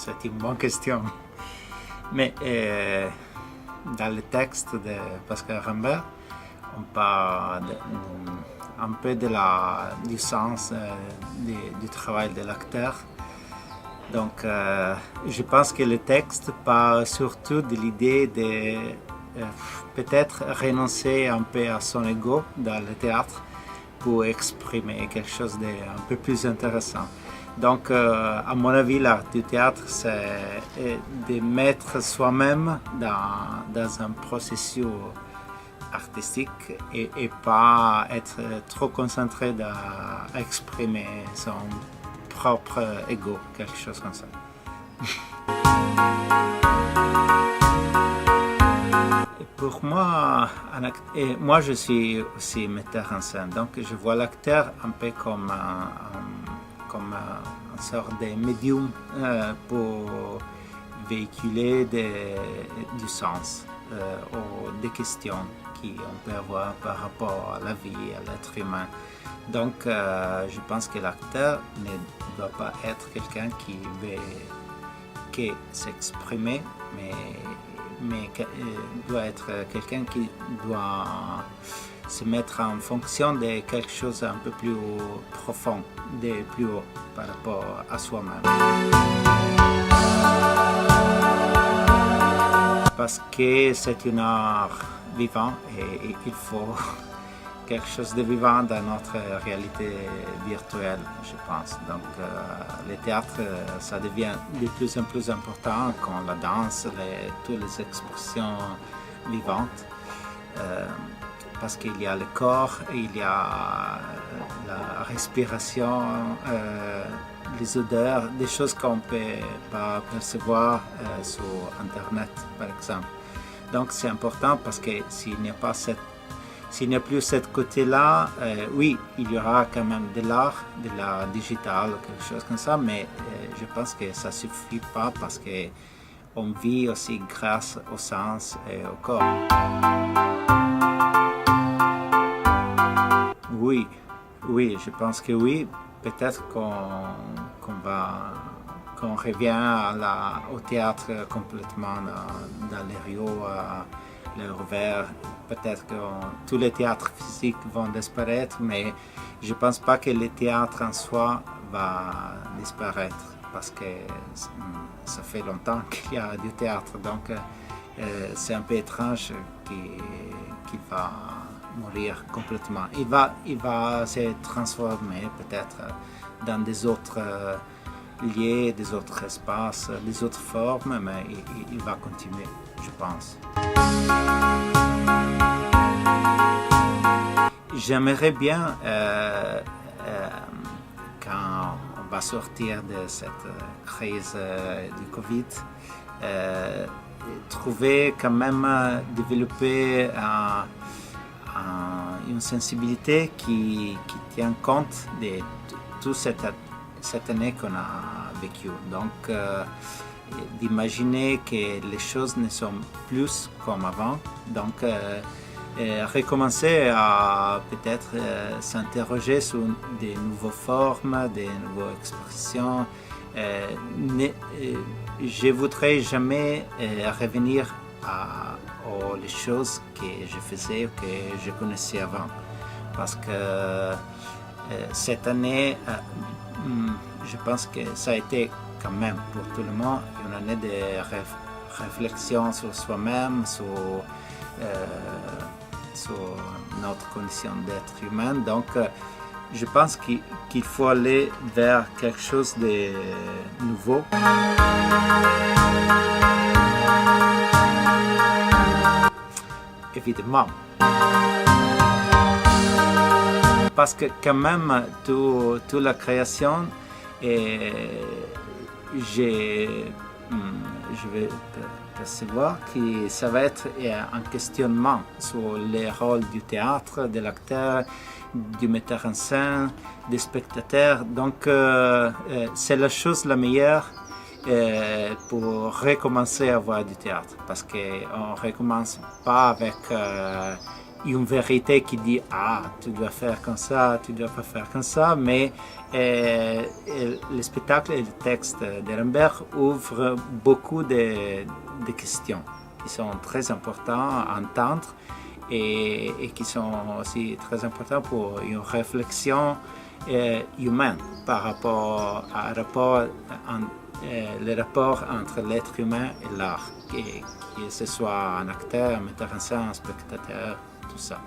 c'est une bonne question. Mais dans le texte de Pascal Rambert, on parle un peu du sens du travail de l'acteur. Donc, je pense que le texte parle surtout de l'idée de peut-être renoncer un peu à son ego dans le théâtre pour exprimer quelque chose d'un peu plus intéressant. Donc, à mon avis, l'art du théâtre, c'est de mettre soi-même dans un processus artistique et pas être trop concentré à exprimer son propre ego, quelque chose comme ça. Pour moi, moi je suis aussi metteur en scène, donc je vois l'acteur un peu comme une sorte de médium pour véhiculer du sens ou des questions qu'on peut avoir par rapport à la vie, à l'être humain. Donc, je pense que l'acteur ne doit pas être quelqu'un qui veut que s'exprimer, mais doit être quelqu'un qui doit se mettre en fonction de quelque chose un peu plus profond, de plus haut par rapport à soi-même. Parce que c'est un art vivant et il faut quelque chose de vivant dans notre réalité virtuelle, je pense. Donc, le théâtre, ça devient de plus en plus important quand la danse, toutes les expressions vivantes. Parce qu'il y a le corps, il y a la respiration, les odeurs, des choses qu'on ne peut pas percevoir sur Internet, par exemple. Donc, c'est important parce que s'il n'y a plus ce côté-là, oui, il y aura quand même de l'art digital, quelque chose comme ça, mais je pense que ça ne suffit pas parce qu'on vit aussi grâce au sens et au corps. Oui, je pense que oui. Peut-être qu'on revient au théâtre complètement dans les Rio, le revers. Peut-être que tous les théâtres physiques vont disparaître, mais je ne pense pas que le théâtre en soi va disparaître parce que ça fait longtemps qu'il y a du théâtre. Donc, c'est un peu étrange qu'il va mourir complètement. Il va se transformer peut-être dans des autres lieux, des autres espaces, des autres formes, mais il va continuer, je pense. J'aimerais bien, quand on va sortir de cette crise du Covid, trouver quand même, développer une sensibilité qui tient compte de toute cette année qu'on a vécue. Donc, d'imaginer que les choses ne sont plus comme avant. Donc, recommencer à peut-être s'interroger sur des nouvelles formes, des nouvelles expressions. Je voudrais jamais revenir aux choses que je faisais ou que je connaissais avant. Parce que cette année, je pense que ça a été quand même pour tout le monde une année de réflexion sur soi-même, sur notre condition d'être humain. Donc, je pense qu'il faut aller vers quelque chose de nouveau. Évidemment. Parce que quand même, toute la création, je vais percevoir que ça va être un questionnement sur les rôles du théâtre, de l'acteur, du metteur en scène, des spectateurs. Donc, c'est la chose la meilleure pour recommencer à voir du théâtre, parce qu'on ne recommence pas avec une vérité qui dit tu dois faire comme ça, tu dois pas faire comme ça, mais le spectacle et le texte d'Ehrenberg ouvrent beaucoup de questions qui sont très importantes à entendre et qui sont aussi très importantes pour une réflexion humaine par rapport le rapport entre l'être humain et l'art, que ce soit un acteur, un metteur en scène, un spectateur, tout ça.